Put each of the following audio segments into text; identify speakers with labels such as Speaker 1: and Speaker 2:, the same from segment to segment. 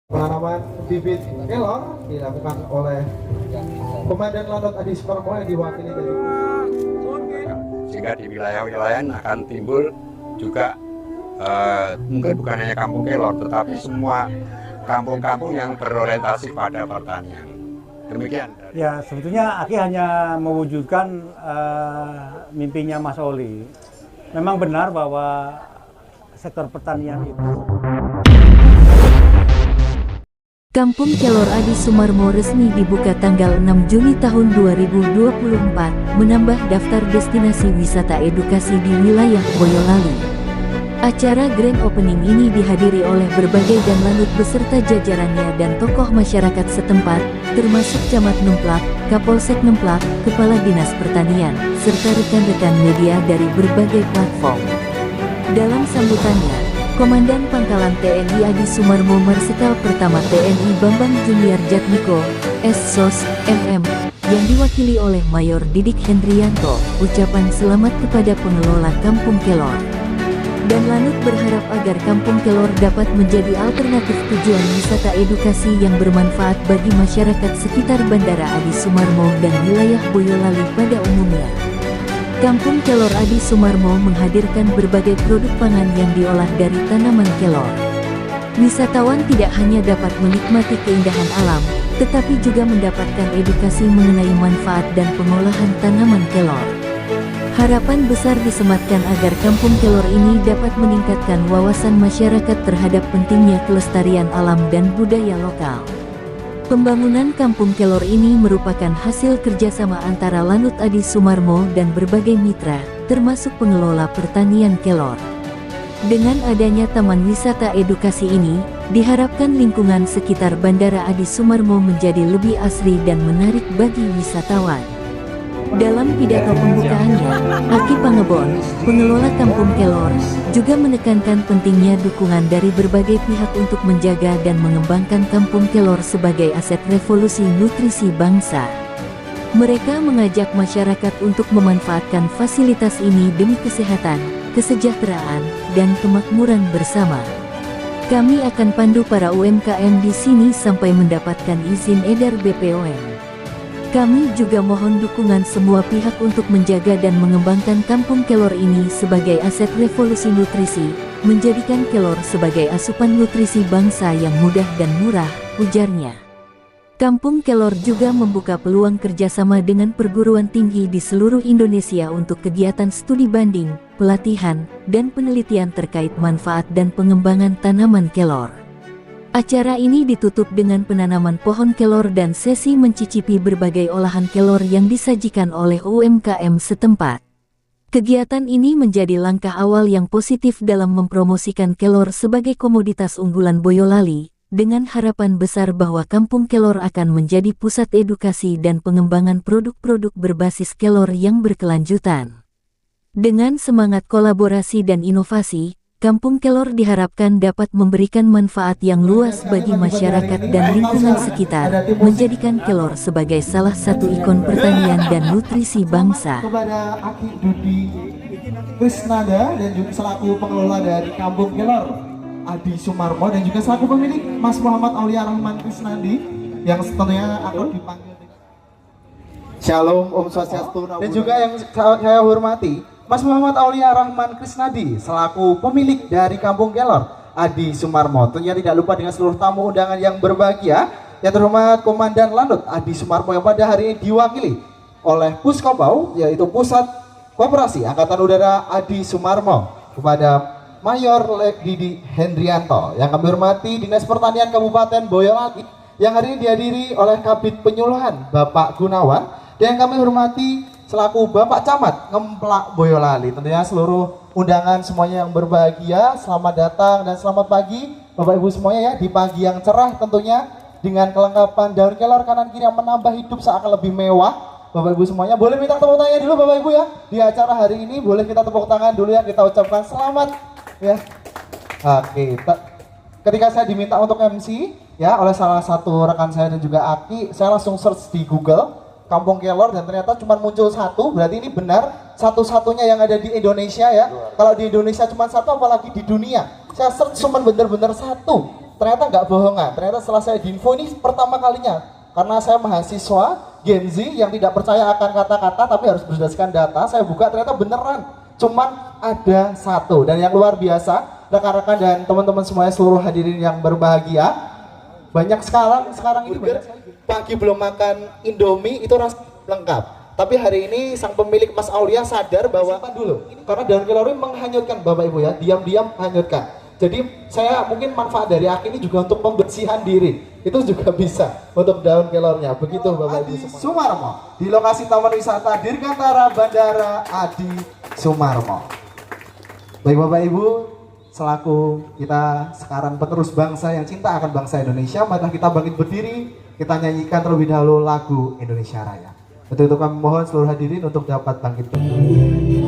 Speaker 1: Penanaman bibit kelor dilakukan oleh Komandan Lanut Adi Sumarmo yang diwakili dari
Speaker 2: sehingga di wilayah-wilayah akan timbul juga mungkin bukan hanya kampung kelor tetapi semua kampung-kampung yang berorientasi pada pertanian. Demikian.
Speaker 3: Ya, sebetulnya Aki hanya mewujudkan mimpinya Mas Oli. Memang benar bahwa sektor pertanian itu.
Speaker 4: Kampung Kelor Adi Sumarmo resmi dibuka tanggal 6 Juni tahun 2024, menambah daftar destinasi wisata edukasi di wilayah Boyolali. Acara Grand Opening ini dihadiri oleh berbagai dan lanut beserta jajarannya dan tokoh masyarakat setempat, termasuk Camat Nemplak, Kapolsek Nemplak, Kepala Dinas Pertanian, serta rekan-rekan media dari berbagai platform. Dalam sambutannya, Komandan Pangkalan TNI Adi Sumarmo Marsikal Pertama TNI Bambang Junior Jatmiko, SSOS, MM, yang diwakili oleh Mayor Didik Hendrianto, ucapan selamat kepada pengelola Kampung Kelor. Dan Lanut berharap agar Kampung Kelor dapat menjadi alternatif tujuan wisata edukasi yang bermanfaat bagi masyarakat sekitar Bandara Adi Sumarmo dan wilayah Boyolali pada umumnya. Kampung Kelor Adi Sumarmo menghadirkan berbagai produk pangan yang diolah dari tanaman kelor. Wisatawan tidak hanya dapat menikmati keindahan alam, tetapi juga mendapatkan edukasi mengenai manfaat dan pengolahan tanaman kelor. Harapan besar disematkan agar Kampung Kelor ini dapat meningkatkan wawasan masyarakat terhadap pentingnya kelestarian alam dan budaya lokal. Pembangunan Kampung Kelor ini merupakan hasil kerjasama antara Lanut Adi Sumarmo dan berbagai mitra, termasuk pengelola pertanian kelor. Dengan adanya taman wisata edukasi ini, diharapkan lingkungan sekitar Bandara Adi Sumarmo menjadi lebih asri dan menarik bagi wisatawan. Dalam pidato pembukaannya, Aki Pangebon, pengelola Kampung Kelor, juga menekankan pentingnya dukungan dari berbagai pihak untuk menjaga dan mengembangkan Kampung Kelor sebagai aset revolusi nutrisi bangsa. Mereka mengajak masyarakat untuk memanfaatkan fasilitas ini demi kesehatan, kesejahteraan, dan kemakmuran bersama. Kami akan pandu para UMKM di sini sampai mendapatkan izin edar BPOM. Kami juga mohon dukungan semua pihak untuk menjaga dan mengembangkan Kampung Kelor ini sebagai aset revolusi nutrisi, menjadikan kelor sebagai asupan nutrisi bangsa yang mudah dan murah, ujarnya. Kampung Kelor juga membuka peluang kerjasama dengan perguruan tinggi di seluruh Indonesia untuk kegiatan studi banding, pelatihan, dan penelitian terkait manfaat dan pengembangan tanaman kelor. Acara ini ditutup dengan penanaman pohon kelor dan sesi mencicipi berbagai olahan kelor yang disajikan oleh UMKM setempat. Kegiatan ini menjadi langkah awal yang positif dalam mempromosikan kelor sebagai komoditas unggulan Boyolali, dengan harapan besar bahwa Kampung Kelor akan menjadi pusat edukasi dan pengembangan produk-produk berbasis kelor yang berkelanjutan. Dengan semangat kolaborasi dan inovasi, Kampung Kelor diharapkan dapat memberikan manfaat yang luas bagi masyarakat dan lingkungan sekitar, menjadikan kelor sebagai salah satu ikon pertanian dan nutrisi bangsa.
Speaker 1: kepada Aki Dudi Krisnanda dan juga selaku pengelola dari Kampung Kelor Adi Sumarmo dan juga selaku pemilik Mas Muhammad Aulia Rahman Krisnandi yang tentunya akan dipanggil. Shalom, Om Swastiastu, dan juga yang saya hormati Mas Muhammad Aulia Rahman Krisnadi selaku pemilik dari Kampung Kelor Adi Sumarmo. Tentunya tidak lupa dengan seluruh tamu undangan yang berbahagia. Yang terhormat Komandan Lanut Adi Sumarmo yang pada hari ini diwakili oleh Puskobau, yaitu Pusat Koperasi Angkatan Udara Adi Sumarmo, kepada Mayor Didi Hendrianto. Yang kami hormati Dinas Pertanian Kabupaten Boyolali yang hari ini dihadiri oleh Kabid Penyuluhan Bapak Gunawan, dan yang kami hormati selaku Bapak Camat Ngemplak Boyolali. Tentunya seluruh undangan semuanya yang berbahagia, selamat datang dan selamat pagi Bapak Ibu semuanya ya, di pagi yang cerah tentunya dengan kelengkapan daun kelor kanan kiri yang menambah hidup seakan lebih mewah. Bapak Ibu semuanya boleh minta tepuk tangan dulu Bapak Ibu ya di acara hari ini, boleh kita tepuk tangan dulu ya, kita ucapkan selamat ya. Oke, ketika saya diminta untuk MC ya oleh salah satu rekan saya dan juga Aki, saya langsung search di Google Kampung Kelor dan ternyata cuma muncul satu. Berarti ini benar satu-satunya yang ada di Indonesia ya. Kalau di Indonesia cuma satu, apalagi di dunia. Saya search cuma bener-bener satu. ternyata nggak bohongan. Ternyata setelah saya diinfo ini pertama kalinya, karena saya mahasiswa Gen Z yang tidak percaya akan kata-kata tapi harus berdasarkan data. Saya buka ternyata beneran cuman ada satu. Dan yang luar biasa, rekan-rekan dan teman-teman semuanya, seluruh hadirin yang berbahagia, banyak sekarang ini banyak pagi belum makan Indomie itu rasa lengkap. Tapi hari ini sang pemilik Mas Aulia sadar bahwa dulu, karena daun kelor ini menghanyutkan Bapak Ibu ya, diam-diam menghanyutkan. Jadi saya mungkin manfaat dari aki ini juga untuk pembersihan diri, itu juga bisa untuk daun kelornya. Begitu Bapak Ibu semua. Sumarmo di lokasi Taman Wisata Dirgantara Bandara Adi Sumarmo. Baik Bapak Ibu, selaku kita sekarang penerus bangsa yang cinta akan bangsa Indonesia, mari kita bangkit berdiri, kita nyanyikan terlebih dahulu lagu Indonesia Raya. Untuk itu kami mohon seluruh hadirin untuk dapat bangkit berdiri.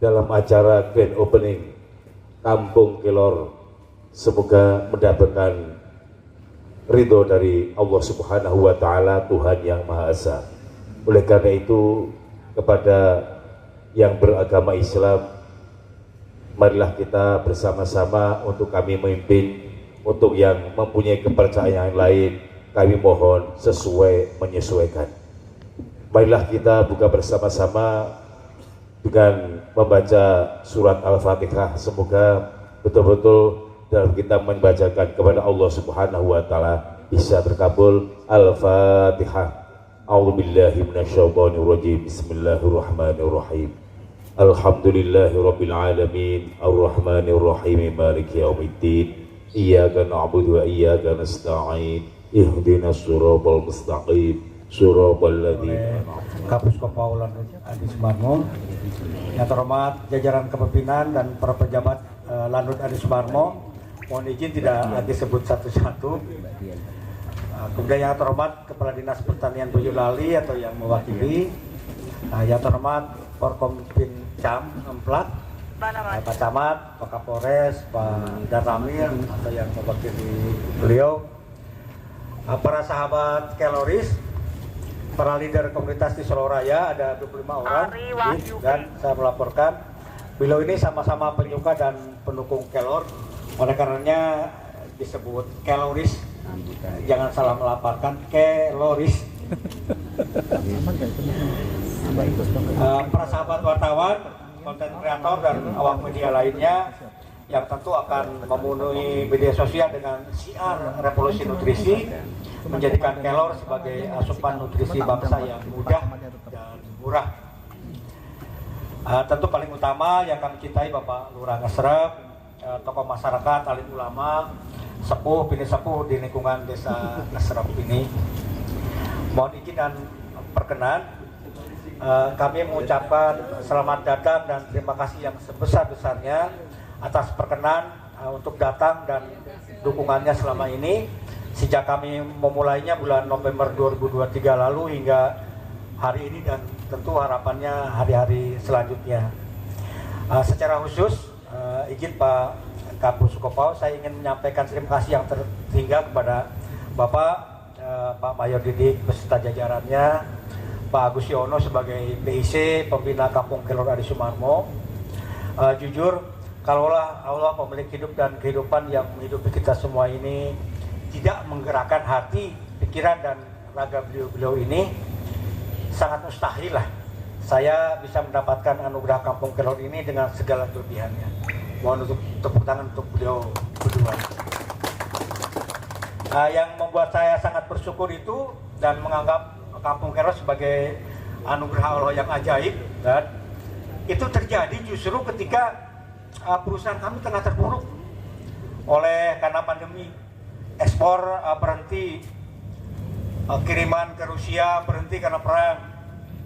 Speaker 5: Dalam acara grand opening Kampung Kelor, semoga mendapatkan ridho dari Allah Subhanahu wa Ta'ala, Tuhan yang Maha Esa. Oleh karena itu, kepada yang beragama Islam, marilah kita bersama-sama untuk kami memimpin. Untuk yang mempunyai kepercayaan lain, kami mohon sesuai menyesuaikan. Marilah kita buka bersama-sama dengan membaca surat Al-Fatihah. Semoga betul-betul dalam kita membacakan kepada Allah Subhanahu wa Ta'ala bisa terkabul. Al-Fatihah. A'udzubillahi minasyaitonirrajim. Bismillahirrahmanirrahim. Alhamdulillahirabbil alamin. Arrahmanirrahim. Maliki yaumiddin. Iyyaka na'budu wa iyyaka nasta'in. Ihdinas siratal mustaqim.
Speaker 3: Kapus Kopau Lanut Adi Sumarmo, yang terhormat jajaran kepemimpinan dan para pejabat Lanut Adi Sumarmo, mohon izin tidak lagi sebut satu-satu. Kemudian yang terhormat Kepala Dinas Pertanian Boyolali atau yang mewakili, yang terhormat Forkompimcam Emplat, Pak Camat, Pak Kapolres, Pak Danramil atau yang mewakili beliau, para sahabat Keloris, para leader komunitas di Solo Raya, ada 25 orang, dan saya melaporkan beliau ini sama-sama penyuka dan pendukung Kelor, oleh karenanya disebut Keloris. Jangan salah melaporkan, Keloris. Para sahabat wartawan, konten kreator dan awak media lainnya yang tentu akan memenuhi media sosial dengan siar revolusi nutrisi, menjadikan Kelor sebagai asupan nutrisi bangsa yang mudah dan murah. Tentu paling utama yang kami cintai Bapak Lurah Ngesrep, tokoh masyarakat, alim ulama, sepuh, bini sepuh di lingkungan desa Ngesrep ini. Mohon izin dan perkenan, kami mengucapkan selamat datang dan terima kasih yang sebesar-besarnya atas perkenan untuk datang dan dukungannya selama ini. Sejak kami memulainya bulan November 2023 lalu hingga hari ini, dan tentu harapannya hari-hari selanjutnya. Secara khusus, izin Pak Kapus Kopau, saya ingin menyampaikan terima kasih yang terhingga kepada Bapak Pak Mayor Didik beserta jajarannya, Pak Agus Yono sebagai PIC Pembina Kampung Kelor Adi Sumarmo. Jujur, kalaulah Allah pemilik hidup dan kehidupan yang menghidupi kita semua ini tidak menggerakkan hati, pikiran, dan raga beliau ini, sangat mustahil lah saya bisa mendapatkan anugerah Kampung Kelor ini dengan segala kelebihannya. Mohon untuk tepuk tangan untuk beliau berdua. Yang membuat saya sangat bersyukur itu dan menganggap Kampung Kelor sebagai anugerah Allah yang ajaib, dan itu terjadi justru ketika perusahaan kami tengah terpuruk karena pandemi. Ekspor berhenti, kiriman ke Rusia berhenti karena perang.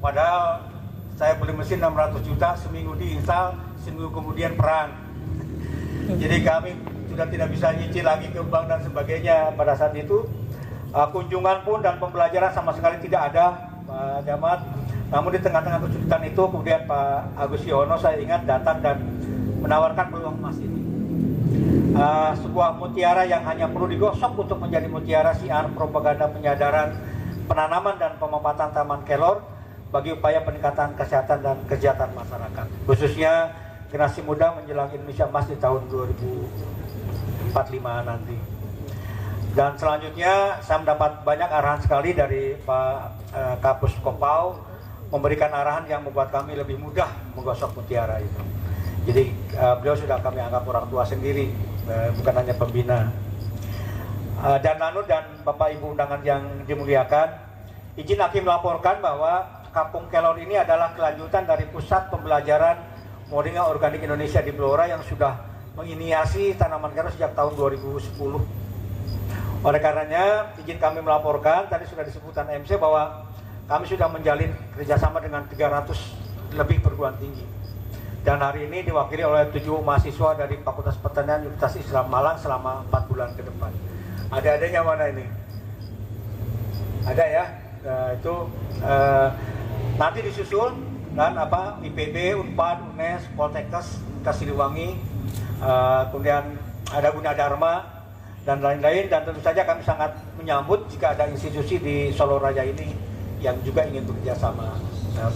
Speaker 3: Padahal saya beli mesin 600 juta, seminggu diinstal, seminggu kemudian perang. Jadi kami sudah tidak bisa nyicil lagi ke bank dan sebagainya pada saat itu. Kunjungan pun dan pembelajaran sama sekali tidak ada, Pak Camat. Namun di tengah-tengah kesulitan itu kemudian Pak Agus Yono saya ingat datang dan menawarkan peluang emas ini. Sebuah mutiara yang hanya perlu digosok untuk menjadi mutiara siar propaganda penyadaran, penanaman dan pemampatan Taman Kelor bagi upaya peningkatan kesehatan dan kesejahteraan masyarakat, khususnya generasi muda menjelang Indonesia Emas di tahun 2045 nanti. Dan selanjutnya saya mendapat banyak arahan sekali dari Pak Kapus Kopau, memberikan arahan yang membuat kami lebih mudah menggosok mutiara itu. Jadi beliau sudah kami anggap orang tua sendiri, bukan hanya pembina. Dan Lanut dan Bapak Ibu undangan yang dimuliakan, izin Hakim melaporkan bahwa Kampung Kelor ini adalah kelanjutan dari Pusat Pembelajaran Moringa Organik Indonesia di Blora yang sudah menginisiasi tanaman kelor sejak tahun 2010. Oleh karenanya, izin kami melaporkan, tadi sudah disebutkan MC bahwa kami sudah menjalin kerjasama dengan 300 lebih perguruan tinggi. Dan hari ini diwakili oleh 7 mahasiswa dari Fakultas Pertanian Universitas Islam Malang selama 4 bulan ke depan. Ada-adanya mana ini? Ada ya? Nanti disusul dan IPB, Unpad, UNES, Poltekkes, Siliwangi, kemudian ada Gunadarma dan lain-lain. Dan tentu saja kami sangat menyambut jika ada institusi di Solo Raya ini yang juga ingin bekerja sama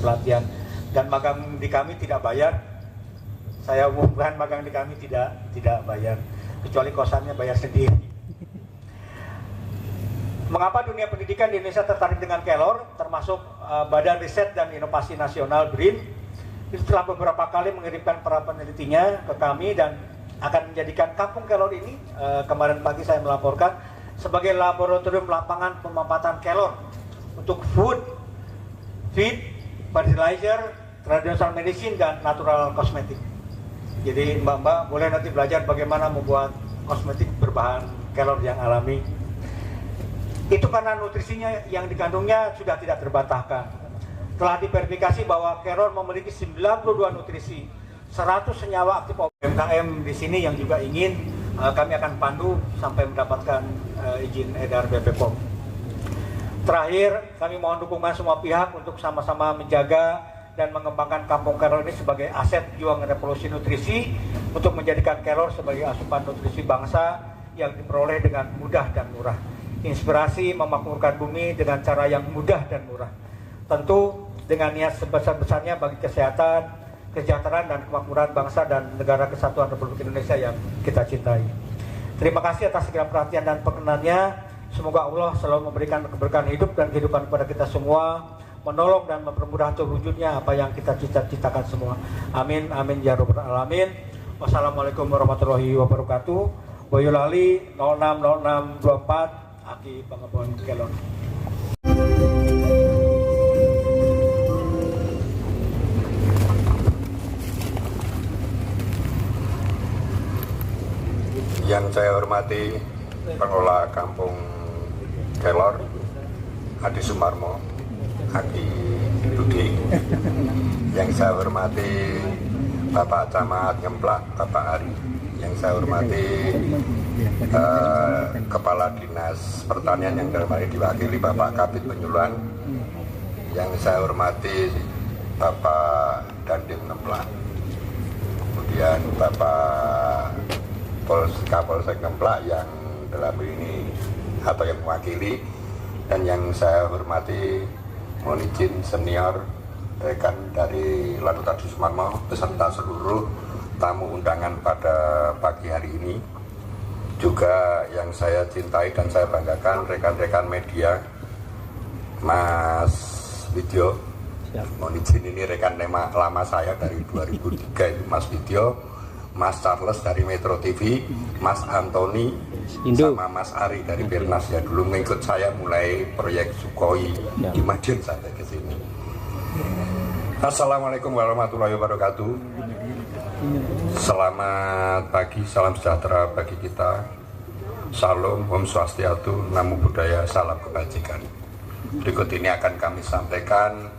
Speaker 3: pelatihan. Dan magang di kami tidak bayar. Saya umumkan magang di kami tidak bayar, kecuali kosannya bayar sendiri. Mengapa dunia pendidikan di Indonesia tertarik dengan Kelor, termasuk Badan Riset dan Inovasi Nasional BRIN, itu telah beberapa kali mengirimkan para penelitinya ke kami dan akan menjadikan Kampung Kelor ini, kemarin pagi saya melaporkan, sebagai laboratorium lapangan pemampatan kelor untuk food, feed, fertilizer, traditional medicine, dan natural cosmetic. Jadi mbak-mbak boleh nanti belajar bagaimana membuat kosmetik berbahan kelor yang alami. Itu karena nutrisinya yang dikandungnya sudah tidak terbantahkan. Telah diverifikasi bahwa kelor memiliki 92 nutrisi, 100 senyawa aktif. UMKM di sini yang juga ingin, kami akan pandu sampai mendapatkan izin edar BPOM. Terakhir, kami mohon dukungan semua pihak untuk sama-sama menjaga dan mengembangkan Kampung Kelor ini sebagai aset juang revolusi nutrisi untuk menjadikan kelor sebagai asupan nutrisi bangsa yang diperoleh dengan mudah dan murah. Inspirasi memakmurkan bumi dengan cara yang mudah dan murah. Tentu dengan niat sebesar-besarnya bagi kesehatan, kesejahteraan dan kemakmuran bangsa dan negara kesatuan Republik Indonesia yang kita cintai. Terima kasih atas segala perhatian dan perkenannya. Semoga Allah selalu memberikan keberkahan hidup dan kehidupan kepada kita semua, menolong dan mempermudah terwujudnya apa yang kita cita-citakan semua. Amin, amin ya rabbal alamin. Wassalamualaikum warahmatullahi wabarakatuh. Boyolali 060624 Aki Pangabon Kelor.
Speaker 2: Yang saya hormati pengelola Kampung Kelor, Adi Sumarmo, Aki Budi. Yang saya hormati Bapak Camat Ngemplak, Bapak Ari. Yang saya hormati Kepala Dinas Pertanian yang dalam hal ini diwakili Bapak Kabid Penyuluhan. Yang saya hormati Bapak Dandim Ngemplak, kemudian Bapak Kapolsek Ngemplak yang dalam ini atau yang mewakili, dan yang saya hormati mohon izin senior rekan dari Lanut Adi Sumarmo beserta seluruh tamu undangan pada pagi hari ini. Juga yang saya cintai dan saya banggakan rekan-rekan media, Mas Widyo, mohon izin ini rekan lama saya dari 2003 itu Mas Widyo, Mas Charles dari Metro TV, Mas Antoni, sama Mas Ari dari Birnas ya dulu mengikut saya mulai proyek Sukhoi di Madiun sampai ke sini. Assalamualaikum warahmatullahi wabarakatuh. Selamat pagi, salam sejahtera bagi kita. Salam, Om Swastiastu, Namo Buddhaya, salam kebajikan. Berikut ini akan kami sampaikan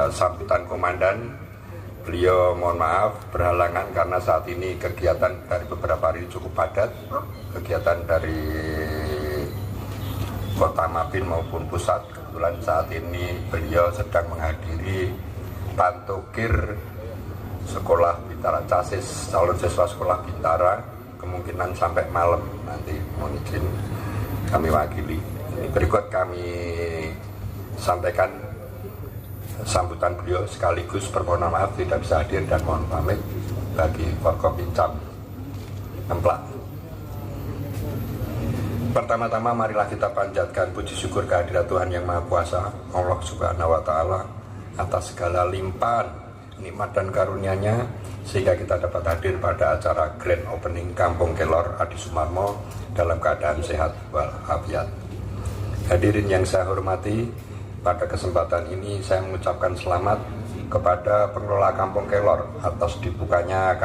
Speaker 2: sambutan komandan Beliau mohon maaf berhalangan karena saat ini kegiatan dari beberapa hari cukup padat, kegiatan dari Kota Mabin maupun pusat. Kebetulan saat ini beliau sedang menghadiri Pantokir Sekolah Bintara Casis, calon siswa Sekolah Bintara, kemungkinan sampai malam nanti, mohon izin kami wakili. Berikut kami sampaikan sambutan beliau sekaligus permohonan maaf tidak bisa hadir dan mohon pamit bagi Forkopincam Ngemplak. Pertama-tama marilah kita panjatkan puji syukur kehadirat Tuhan Yang Maha Kuasa, Allah Subhanahu wa Ta'ala, atas segala limpahan nikmat dan karunia-Nya sehingga kita dapat hadir pada acara Grand Opening Kampung Kelor Adi Sumarmo dalam keadaan sehat walafiat. Hadirin yang saya hormati, pada kesempatan ini saya mengucapkan selamat kepada pengelola Kampung Kelor atas dibukanya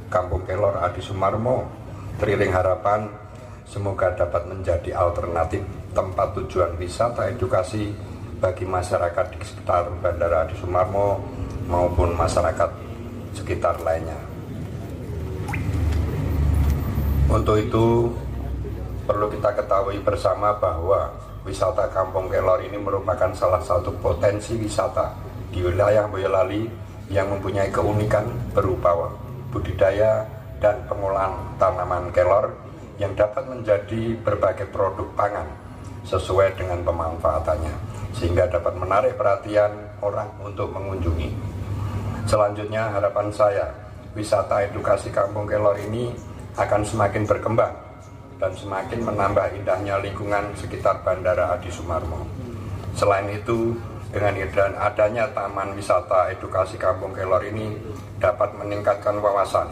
Speaker 2: Kampung Kelor Adi Sumarmo. Teriring harapan semoga dapat menjadi alternatif tempat tujuan wisata edukasi bagi masyarakat di sekitar Bandara Adi Sumarmo maupun masyarakat sekitar lainnya. Untuk itu perlu kita ketahui bersama bahwa wisata Kampung Kelor ini merupakan salah satu potensi wisata di wilayah Boyolali yang mempunyai keunikan berupa budidaya dan pengolahan tanaman kelor yang dapat menjadi berbagai produk pangan sesuai dengan pemanfaatannya, sehingga dapat menarik perhatian orang untuk mengunjungi. Selanjutnya harapan saya, wisata edukasi Kampung Kelor ini akan semakin berkembang dan semakin menambah indahnya lingkungan sekitar Bandara Adi Sumarmo. Selain itu, dengan adanya Taman Wisata Edukasi Kampung Kelor ini dapat meningkatkan wawasan,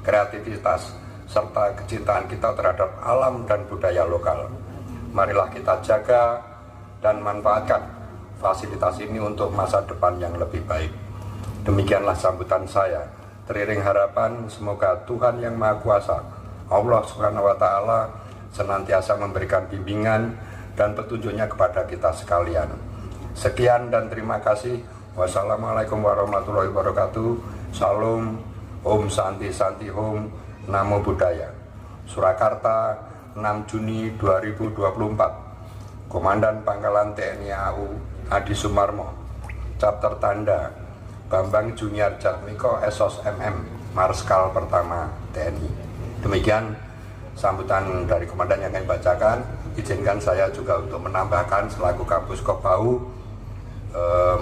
Speaker 2: kreativitas, serta kecintaan kita terhadap alam dan budaya lokal. Marilah kita jaga dan manfaatkan fasilitas ini untuk masa depan yang lebih baik. Demikianlah sambutan saya. Teriring harapan semoga Tuhan Yang Maha Kuasa, Allah Subhanahu wa Ta'ala, senantiasa memberikan bimbingan dan petunjuknya kepada kita sekalian. Sekian dan terima kasih. Wassalamualaikum warahmatullahi wabarakatuh. Salam, Om Santi Santi Om, Namo Buddhaya. Surakarta, 6 Juni 2024. Komandan Pangkalan TNI AU Adi Sumarmo. Chapter Tanda Bambang Junior Jatmiko Esos MM, Marskal Pertama TNI. Demikian sambutan dari komandan yang kami bacakan. Izinkan saya juga untuk menambahkan selaku Kapus Kopau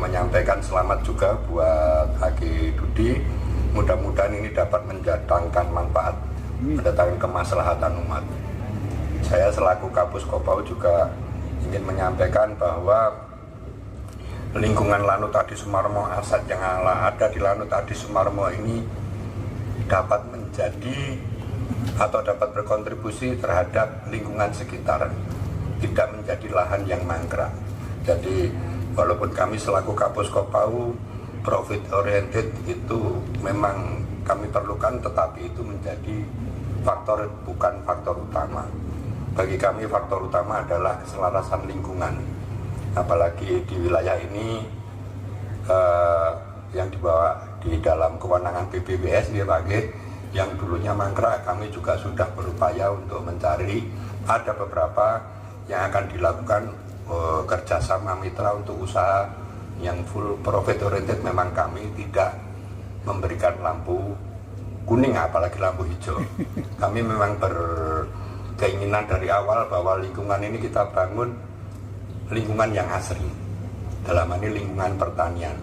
Speaker 2: menyampaikan selamat juga buat Aki Dudi. Mudah-mudahan ini dapat mendatangkan manfaat, mendatangkan kemaslahatan umat. Saya selaku Kapus Kopau juga ingin menyampaikan bahwa lingkungan Lanut Adi Sumarmo, aset yang ada di Lanut Adi Sumarmo ini dapat menjadi atau dapat berkontribusi terhadap lingkungan sekitar, tidak menjadi lahan yang mangkrak. Jadi walaupun kami selaku Kapus Kopau profit oriented itu memang kami perlukan, tetapi itu menjadi faktor, bukan faktor utama. Bagi kami faktor utama adalah keselarasan lingkungan, apalagi di wilayah ini yang dibawa di dalam kewenangan BPWS ya Pak G, yang dulunya mangkrak. Kami juga sudah berupaya untuk mencari, ada beberapa yang akan dilakukan kerjasama mitra untuk usaha yang full profit oriented. Memang kami tidak memberikan lampu kuning apalagi lampu hijau. Kami memang berkeinginan dari awal bahwa lingkungan ini kita bangun lingkungan yang asri, dalam ini lingkungan pertanian.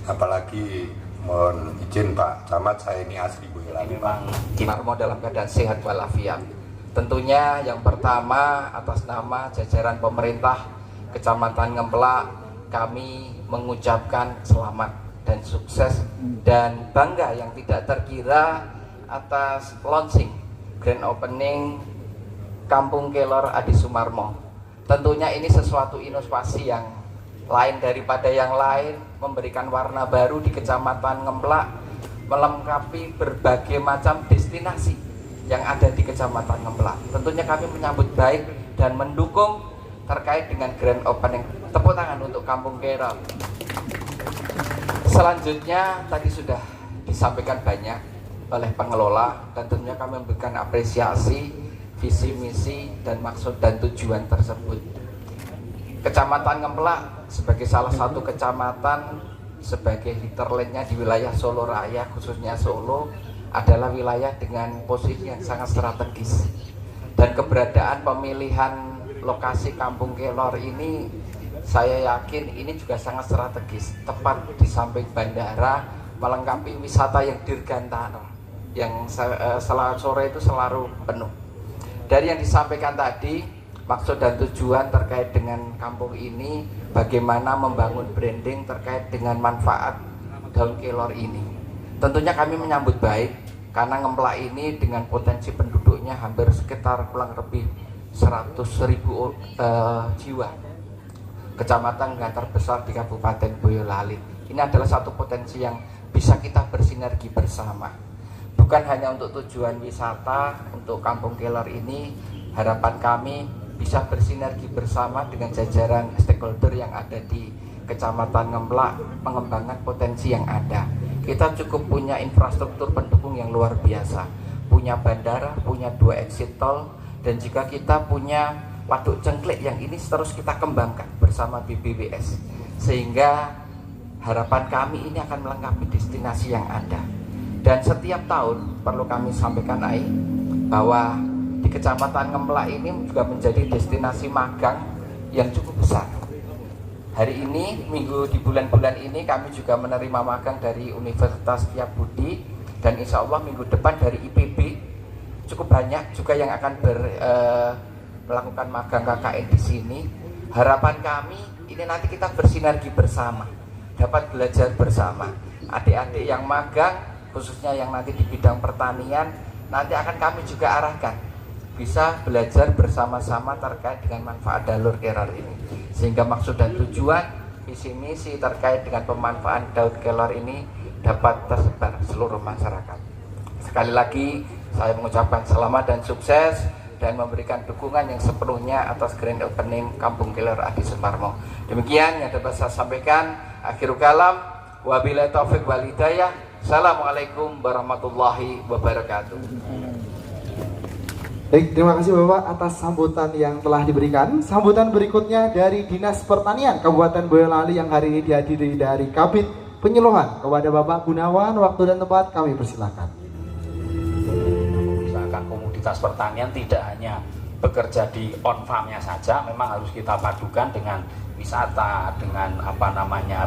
Speaker 2: Apalagi mohon izin Pak Camat, saya ini asli Boyolali Pak.
Speaker 6: Sumarmo dalam keadaan sehat walafiat. Tentunya yang pertama atas nama jajaran pemerintah Kecamatan Ngemplak, kami mengucapkan selamat dan sukses dan bangga yang tidak terkira atas launching Grand Opening Kampung Kelor Adi Sumarmo. Tentunya ini sesuatu inovasi yang lain daripada yang lain, memberikan warna baru di Kecamatan Ngemplak, melengkapi berbagai macam destinasi yang ada di Kecamatan Ngemplak. Tentunya kami menyambut baik dan mendukung terkait dengan Grand Opening. Tepuk tangan untuk Kampung Kelor. Selanjutnya tadi sudah disampaikan banyak oleh pengelola, dan tentunya kami memberikan apresiasi visi misi dan maksud dan tujuan tersebut. Kecamatan Ngemplak sebagai salah satu kecamatan sebagai hinterlandnya di wilayah Solo Raya, khususnya Solo, adalah wilayah dengan posisi yang sangat strategis, dan keberadaan pemilihan lokasi Kampung Kelor ini saya yakin ini juga sangat strategis, tepat di samping bandara, melengkapi wisata yang dirgantara yang sore itu selalu penuh. Dari yang disampaikan tadi, maksud dan tujuan terkait dengan kampung ini, bagaimana membangun branding terkait dengan manfaat daun kelor ini. Tentunya kami menyambut baik, karena Ngemplak ini dengan potensi penduduknya hampir sekitar kurang lebih 100.000 jiwa, kecamatan yang terbesar di Kabupaten Boyolali. Ini adalah satu potensi yang bisa kita bersinergi bersama. Bukan hanya untuk tujuan wisata, untuk Kampung Kelor ini harapan kami bisa bersinergi bersama dengan jajaran stakeholder yang ada di Kecamatan Ngemplak, mengembangkan potensi yang ada. Kita cukup punya infrastruktur pendukung yang luar biasa, punya bandara, punya 2 exit tol, dan juga kita punya waduk cengklik yang ini terus kita kembangkan bersama BBWS, sehingga harapan kami ini akan melengkapi destinasi yang ada. Dan setiap tahun perlu kami sampaikan bahwa di Kecamatan Ngemplak ini juga menjadi destinasi magang yang cukup besar. Hari ini, di bulan-bulan ini kami juga menerima magang dari Universitas Setiabudi, dan insya Allah minggu depan dari IPB. Cukup banyak juga yang akan melakukan magang KKN di sini. Harapan kami ini nanti kita bersinergi bersama, dapat belajar bersama. Adik-adik yang magang, khususnya yang nanti di bidang pertanian, nanti akan kami juga arahkan bisa belajar bersama-sama terkait dengan manfaat daun kelor ini, sehingga maksud dan tujuan visi misi terkait dengan pemanfaatan daun kelor ini dapat tersebar seluruh masyarakat. Sekali lagi saya mengucapkan selamat dan sukses, dan memberikan dukungan yang sepenuhnya atas grand opening Kampung Kelor Adi Sumarmo. Demikian yang dapat saya sampaikan. Akhirul kalam, wabillahi taufiq wal hidayah. Assalamualaikum warahmatullahi wabarakatuh.
Speaker 1: Baik, terima kasih Bapak atas sambutan yang telah diberikan. Sambutan berikutnya dari Dinas Pertanian Kabupaten Boyolali yang hari ini dihadiri dari Kabid Penyuluhan. Kepada Bapak Gunawan, waktu dan tempat kami persilakan.
Speaker 7: Misalkan komoditas pertanian tidak hanya bekerja di on farmnya saja, memang harus kita padukan dengan wisata, dengan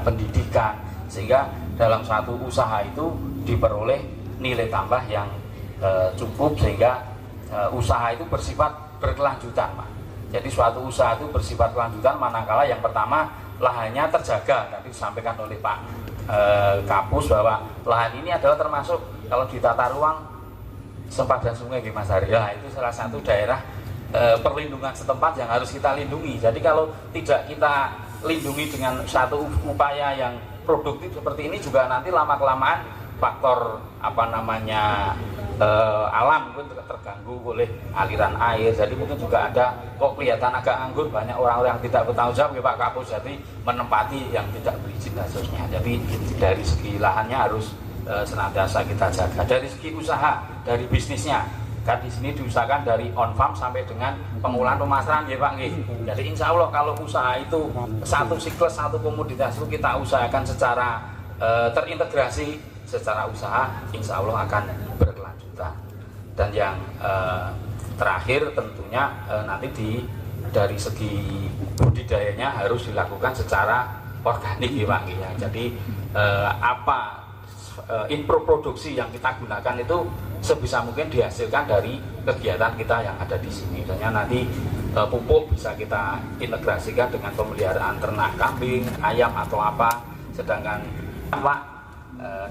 Speaker 7: pendidikan, sehingga dalam satu usaha itu diperoleh nilai tambah yang cukup, sehingga usaha itu bersifat berkelanjutan, Pak. Jadi suatu usaha itu bersifat kelanjutan manakala yang pertama lahannya terjaga. Tadi disampaikan oleh Pak Kapus bahwa lahan ini adalah termasuk kalau di tata ruang sempadan sungai di Mas Hari. Nah, itu salah satu daerah perlindungan setempat yang harus kita lindungi. Jadi kalau tidak kita lindungi dengan satu upaya yang produktif seperti ini, juga nanti lama-kelamaan faktor alam mungkin terganggu oleh aliran air. Jadi mungkin juga ada, kok kelihatan agak anggur, banyak orang-orang yang tidak bertanggung jawab ya Pak Kapus, jadi menempati yang tidak berizin dan seterusnya. Jadi dari segi lahannya harus senantiasa kita jaga. Dari segi usaha, dari bisnisnya, kan di sini diusahakan dari on farm sampai dengan pengolahan pemasaran ya Pak. Jadi insya Allah kalau usaha itu satu siklus, satu komoditas itu kita usahakan secara terintegrasi secara usaha, insya Allah akan berkelanjutan. Dan yang terakhir tentunya nanti dari segi budidayanya harus dilakukan secara organik ya Pak. Jadi inproduksi yang kita gunakan itu sebisa mungkin dihasilkan dari kegiatan kita yang ada di sini. Misalnya nanti pupuk bisa kita integrasikan dengan pemeliharaan ternak kambing, ayam atau apa. Sedangkan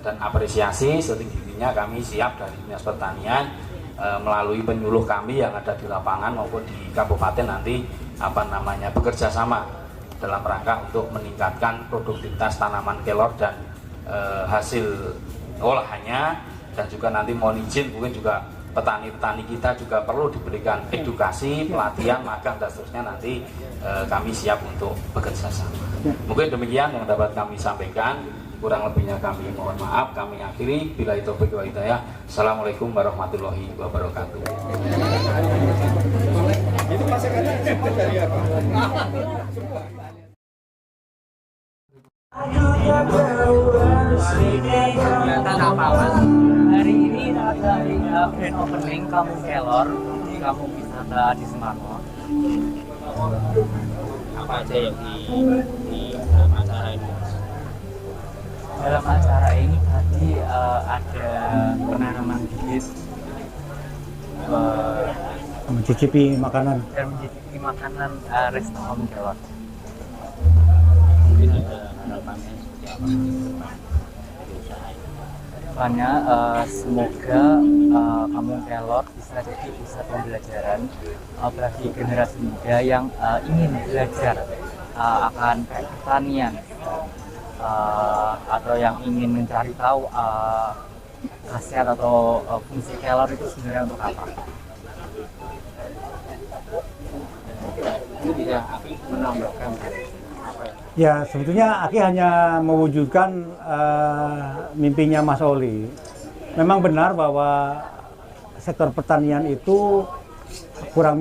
Speaker 7: dan apresiasi setinggi-tingginya kami siap dari Dinas Pertanian melalui penyuluh kami yang ada di lapangan maupun di kabupaten nanti bekerja sama dalam rangka untuk meningkatkan produktivitas tanaman kelor dan hasil olahannya. Dan juga nanti mohon izin, mungkin juga petani-petani kita juga perlu diberikan edukasi, pelatihan, magang dan seterusnya. Nanti kami siap untuk bekerja sama. Mungkin demikian yang dapat kami sampaikan. Kurang lebihnya kami mohon maaf, kami akhiri. Bila itu wa hidayah. Assalamualaikum warahmatullahi wabarakatuh.
Speaker 1: Itu masakannya dari apa?
Speaker 8: Kegiatan apa mas? Hari ini ada grand opening Kampung Kelor di Kampung Wisata di Sumarmo.
Speaker 7: Apa aja yang di dalam acara ini?
Speaker 8: Dalam acara ini tadi ada penanaman bibit
Speaker 9: mencicipi makanan.
Speaker 8: dan mencicipi makanan resto Kampung Kelor.
Speaker 7: Mungkin ada harapannya seperti apa?
Speaker 8: Harapannya semoga Kampung Kelor bisa jadi pusat pembelajaran bagi generasi muda yang ingin belajar akan kayak pertanian atau yang ingin mencari tahu khasiat atau fungsi kelor itu sebenarnya untuk apa.
Speaker 7: Ini bisa menambahkan
Speaker 9: Ya sebetulnya Aki hanya mewujudkan mimpinya Mas Oli. Memang benar bahwa sektor pertanian itu kurang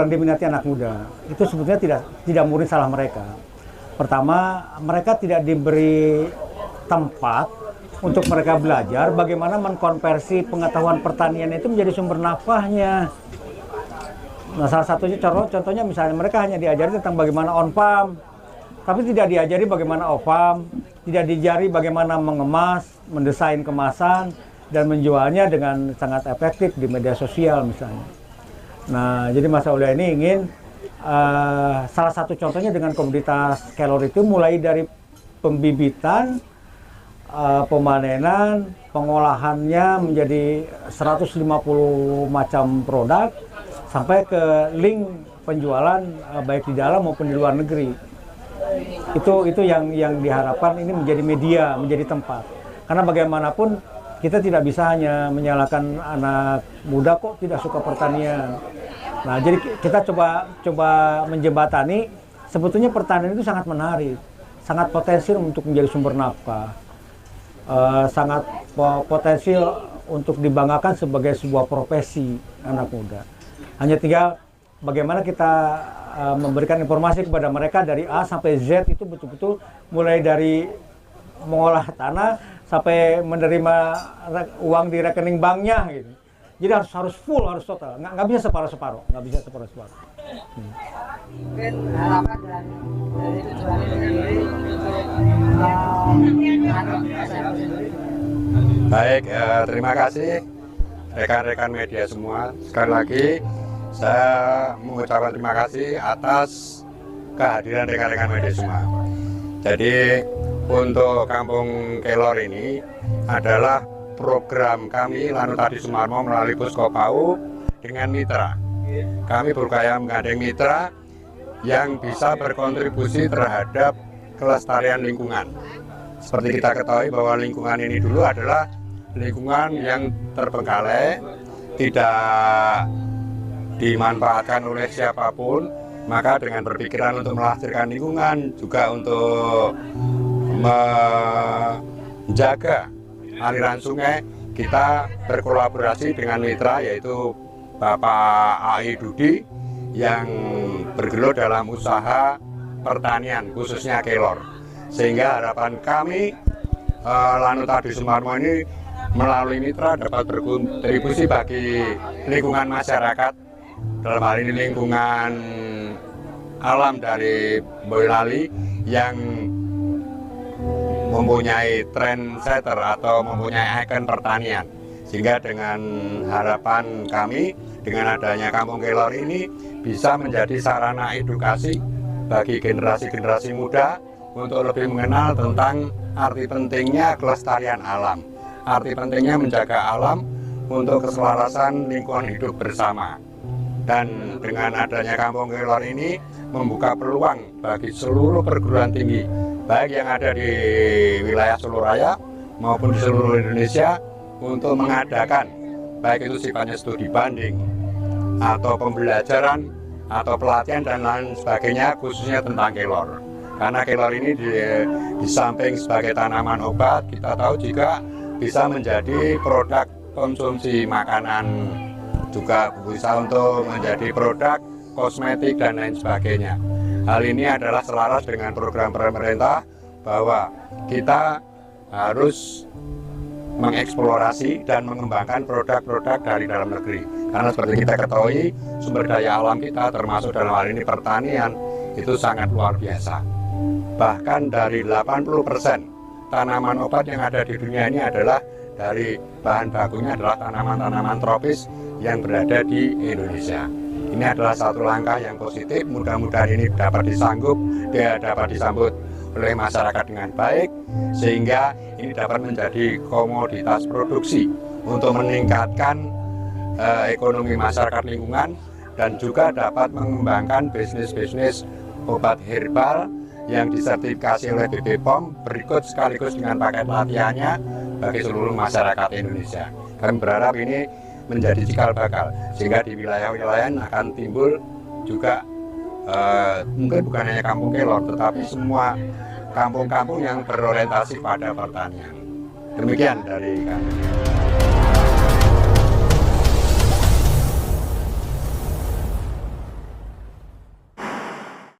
Speaker 9: diminati anak muda. Itu sebetulnya tidak murni salah mereka. Pertama, mereka tidak diberi tempat untuk mereka belajar bagaimana mengkonversi pengetahuan pertanian itu menjadi sumber nafkahnya. Nah, salah satunya contohnya misalnya mereka hanya diajari tentang bagaimana on farm, tapi tidak diajari bagaimana off farm, tidak diajari bagaimana mengemas, mendesain kemasan, dan menjualnya dengan sangat efektif di media sosial misalnya. Nah, jadi Mas Aulia ini ingin salah satu contohnya dengan komoditas kelor itu mulai dari pembibitan, pemanenan, pengolahannya menjadi 150 macam produk, sampai ke link penjualan baik di dalam maupun di luar negeri. Itu yang diharapkan ini menjadi media, menjadi tempat. Karena bagaimanapun kita tidak bisa hanya menyalahkan anak muda kok tidak suka pertanian. Nah, jadi kita coba menjembatani sebetulnya pertanian itu sangat menarik, sangat potensial untuk menjadi sumber nafkah, sangat potensial untuk dibanggakan sebagai sebuah profesi anak muda. Hanya tinggal bagaimana kita memberikan informasi kepada mereka dari A sampai Z itu betul-betul mulai dari mengolah tanah sampai menerima uang di rekening banknya gitu. Jadi harus full, harus total, nggak bisa separuh-separuh, nggak bisa separuh-separuh.
Speaker 10: Mungkin harapan dari tujuan ini
Speaker 2: Baik, terima kasih rekan-rekan media semua. Sekali lagi saya mengucapkan terima kasih atas kehadiran rekan-rekan media semua. Jadi untuk Kampung Kelor ini adalah program kami Lanutadi Sumarmo melalui Puskopau dengan mitra. Kami berupaya menggandeng mitra yang bisa berkontribusi terhadap kelestarian lingkungan. Seperti kita ketahui bahwa lingkungan ini dulu adalah lingkungan yang terbengkalai, tidak dimanfaatkan oleh siapapun. Maka dengan berpikiran untuk melestarikan lingkungan, juga untuk menjaga aliran sungai, kita berkolaborasi dengan mitra yaitu Bapak AI Dudi yang bergelut dalam usaha pertanian khususnya kelor. Sehingga harapan kami Lanutadi Sumarmo ini melalui mitra dapat berkontribusi bagi lingkungan masyarakat, dalam hal ini lingkungan alam dari Boyolali yang mempunyai trendsetter atau mempunyai ikon pertanian. Sehingga dengan harapan kami dengan adanya Kampung Kelor ini bisa menjadi sarana edukasi bagi generasi-generasi muda untuk lebih mengenal tentang arti pentingnya kelestarian alam, arti pentingnya menjaga alam untuk keselarasan lingkungan hidup bersama. Dan dengan adanya Kampung Kelor ini membuka peluang bagi seluruh perguruan tinggi, baik yang ada di wilayah Solo Raya maupun di seluruh Indonesia, untuk mengadakan baik itu sifatnya studi banding atau pembelajaran atau pelatihan dan lain sebagainya khususnya tentang kelor. Karena kelor ini di samping sebagai tanaman obat, kita tahu juga bisa menjadi produk konsumsi makanan, juga bisa untuk menjadi produk kosmetik dan lain sebagainya. Hal ini adalah selaras dengan program pemerintah bahwa kita harus mengeksplorasi dan mengembangkan produk-produk dari dalam negeri. Karena seperti kita ketahui, sumber daya alam kita termasuk dalam hal ini pertanian itu sangat luar biasa. Bahkan dari 80% tanaman obat yang ada di dunia ini adalah dari bahan bakunya adalah tanaman-tanaman tropis yang berada di Indonesia. Ini adalah satu langkah yang positif, mudah-mudahan ini dapat disambut oleh masyarakat dengan baik, sehingga ini dapat menjadi komoditas produksi untuk meningkatkan ekonomi masyarakat lingkungan dan juga dapat mengembangkan bisnis-bisnis obat herbal yang disertifikasi oleh BPOM berikut sekaligus dengan paket latihannya bagi seluruh masyarakat Indonesia. Kami berharap ini menjadi cikal bakal sehingga di wilayah-wilayah akan timbul juga mungkin bukan hanya kampung kelor tetapi semua kampung-kampung yang berorientasi pada pertanian. Demikian dari kami.